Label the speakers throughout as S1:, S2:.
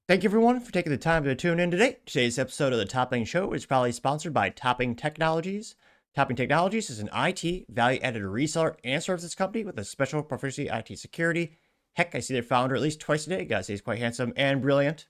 S1: Thank you everyone for taking the time to tune in today. Today's episode of the Topping Show is probably sponsored by Topping Technologies. Topping Technologies is an IT value-added reseller and services company with a special proficiency IT security. Heck, I see their founder at least twice a day. Gotta say he's quite handsome and brilliant.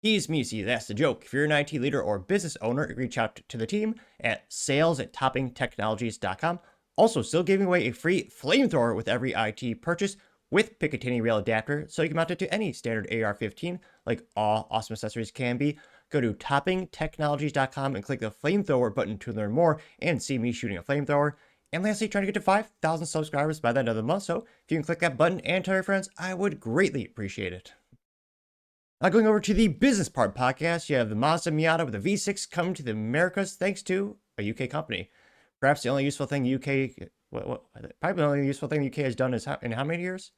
S1: He's me, see, that's the joke. If you're an IT leader or business owner, reach out to the team at sales@toppingtechnologies.com. Also, still giving away a free flamethrower with every IT purchase with Picatinny rail adapter, so you can mount it to any standard AR-15, like all awesome accessories can be. Go to toppingtechnologies.com and click the flamethrower button to learn more and see me shooting a flamethrower. And lastly, trying to get to 5,000 subscribers by the end of the month, so if you can click that button and tell your friends, I would greatly appreciate it. Now going over to the business part podcast, you have the Mazda Miata with a V6 coming to the Americas thanks to a UK company. Perhaps the only useful thing the UK, probably the only useful thing the UK has done is in how many years?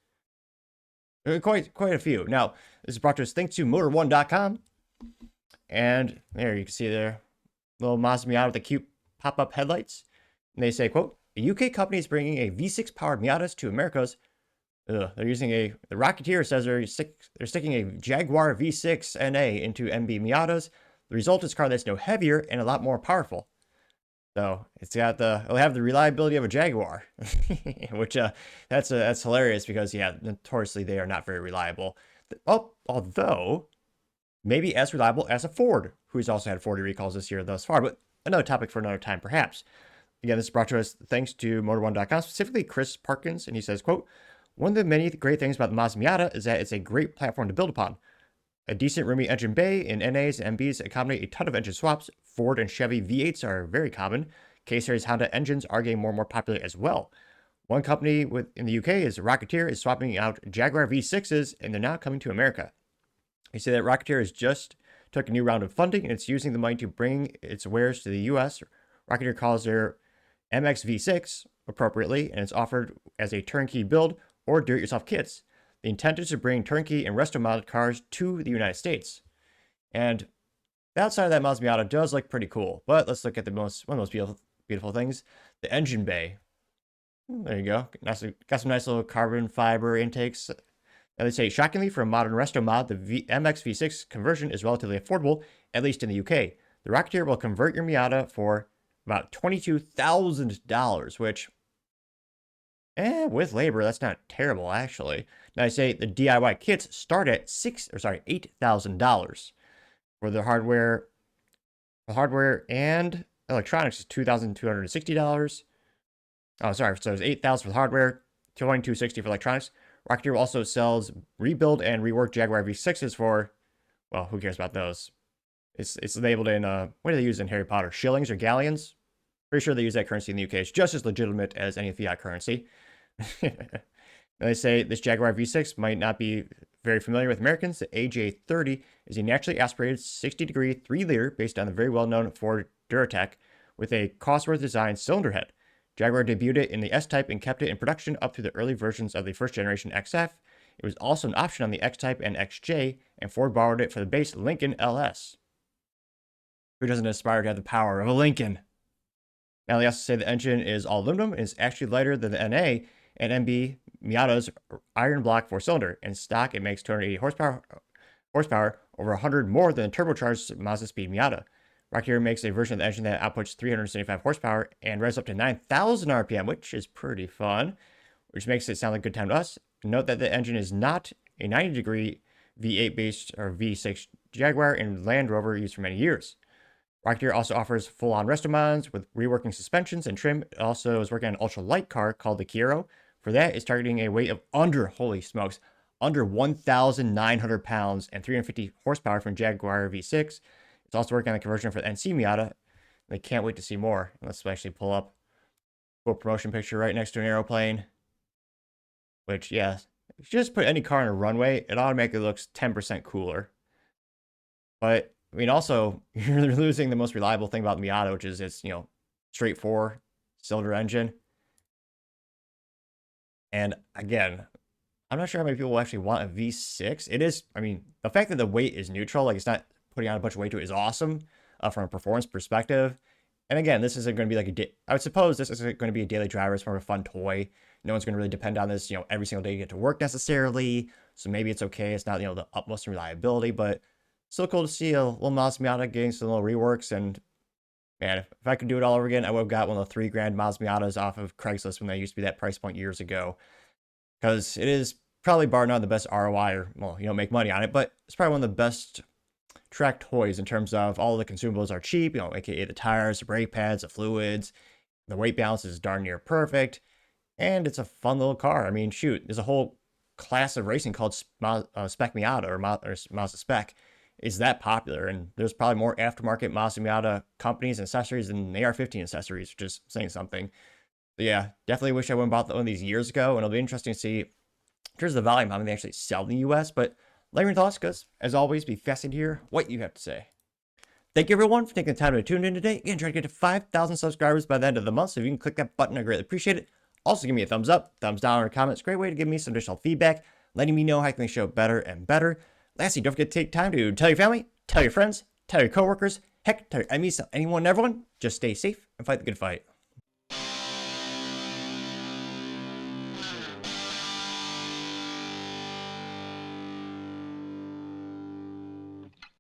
S1: Quite a few. Now, this is brought to us thanks to Motor1.com. And there you can see there, little Mazda Miata with the cute pop-up headlights. And they say, quote, a UK company is bringing a V6 powered Miatas to Americas. They're using the Rocketeer says they're sticking a Jaguar V6 NA into MB Miatas. The result is a car that's no heavier and a lot more powerful. So it'll have the reliability of a Jaguar, which that's hilarious because yeah, notoriously they are not very reliable. Although maybe as reliable as a Ford, who's also had 40 recalls this year thus far. But another topic for another time, perhaps. Again, this is brought to us thanks to Motor1.com, specifically Chris Parkins, and he says, quote, one of the many great things about the Mazda Miata is that it's a great platform to build upon. A decent roomy engine bay in NAs and MBs accommodate a ton of engine swaps. Ford and Chevy V8s are very common. K-Series Honda engines are getting more and more popular as well. One company in the UK is Rocketeer is swapping out Jaguar V6s and they're now coming to America. They say that Rocketeer has just took a new round of funding and it's using the money to bring its wares to the US. Rocketeer calls their MX V6 appropriately and it's offered as a turnkey build or do-it-yourself kits. The intent is to bring turnkey and resto-modded cars to the United States. And the outside of that Mazda Miata does look pretty cool. But let's look at one of the most beautiful things, the engine bay. There you go. Got some nice little carbon fiber intakes. Now they say, shockingly, for a modern resto mod, the MX V6 conversion is relatively affordable, at least in the UK. The Rocketeer will convert your Miata for about $22,000, which, with labor, that's not terrible, actually. Now I say the DIY kits start at $8,000 for the hardware. The hardware and electronics is $2,260. Oh, sorry. So it's $8,000 for the hardware, $2,260 for electronics. Rocketeer also sells rebuild and reworked Jaguar V6s for, well, who cares about those? It's labeled in what do they use in Harry Potter? Shillings or galleons? Pretty sure they use that currency in the UK. It's just as legitimate as any fiat currency. They say this Jaguar V6 might not be very familiar with Americans. The AJ30 is a naturally aspirated 60-degree 3-liter based on the very well-known Ford Duratec with a Cosworth design cylinder head. Jaguar debuted it in the S-Type and kept it in production up to the early versions of the first generation XF. It was also an option on the X-Type and XJ, and Ford borrowed it for the base Lincoln LS. Who doesn't aspire to have the power of a Lincoln? Now they also say the engine is all aluminum and is actually lighter than the NA and MB Miata's iron block 4-cylinder. In stock, it makes 280 horsepower, over 100 more than the turbocharged Mazda Speed Miata. Rocketeer makes a version of the engine that outputs 375 horsepower and revs up to 9,000 RPM, which is pretty fun, which makes it sound like a good time to us. Note that the engine is not a 90-degree V8 based or V6 Jaguar and Land Rover used for many years. Rocketeer also offers full-on resto mods with reworking suspensions and trim. It also is working on an ultra-light car called the Chiaro. For that, it's targeting a weight of under 1,900 pounds and 350 horsepower from Jaguar V6. It's also working on the conversion for the NC Miata. They can't wait to see more. Let's actually pull up a cool promotion picture right next to an aeroplane. Which, yeah, if you just put any car on a runway, it automatically looks 10% cooler. But I mean, also, you're losing the most reliable thing about the Miata, which is its, straight 4-cylinder engine. And again, I'm not sure how many people actually want a V6. It is, I mean, the fact that the weight is neutral, like it's not putting on a bunch of weight to it, is awesome from a performance perspective. And again, this isn't going to be like I would suppose this isn't going to be a daily driver. It's more of a fun toy. No one's going to really depend on this, every single day to get to work necessarily. so maybe it's okay. It's not, the utmost reliability, but still cool to see a little Mazda Miata getting some little reworks. And man, if I could do it all over again, I would have got one of the $3,000 Mazda Miatas off of Craigslist when they used to be that price point years ago, because it is probably bar none the best ROI, or, well, you don't make money on it, but it's probably one of the best track toys in terms of all the consumables are cheap, aka the tires, the brake pads, the fluids, the weight balance is darn near perfect, and it's a fun little car. I mean, shoot, there's a whole class of racing called Spec Miata, or Mazda Spec, is that popular, and there's probably more aftermarket Mazda Miata companies and accessories than AR-15 accessories, which is saying something. But yeah, definitely wish I would have bought one of these years ago, and it'll be interesting to see in terms of the volume how many they actually sell in the US. But let me know your thoughts, because as always, be fascinated to hear what you have to say. Thank you everyone for taking the time to tune in today. Again, trying to get to 5,000 subscribers by the end of the month, so if you can click that button, I greatly appreciate it. Also, give me a thumbs up, thumbs down, or comments. Great way to give me some additional feedback, letting me know how I can make the show better and better. Lastly, don't forget to take time to tell your family, tell your friends, tell your coworkers, heck, tell your enemies, tell anyone and everyone. Just stay safe and fight the good fight.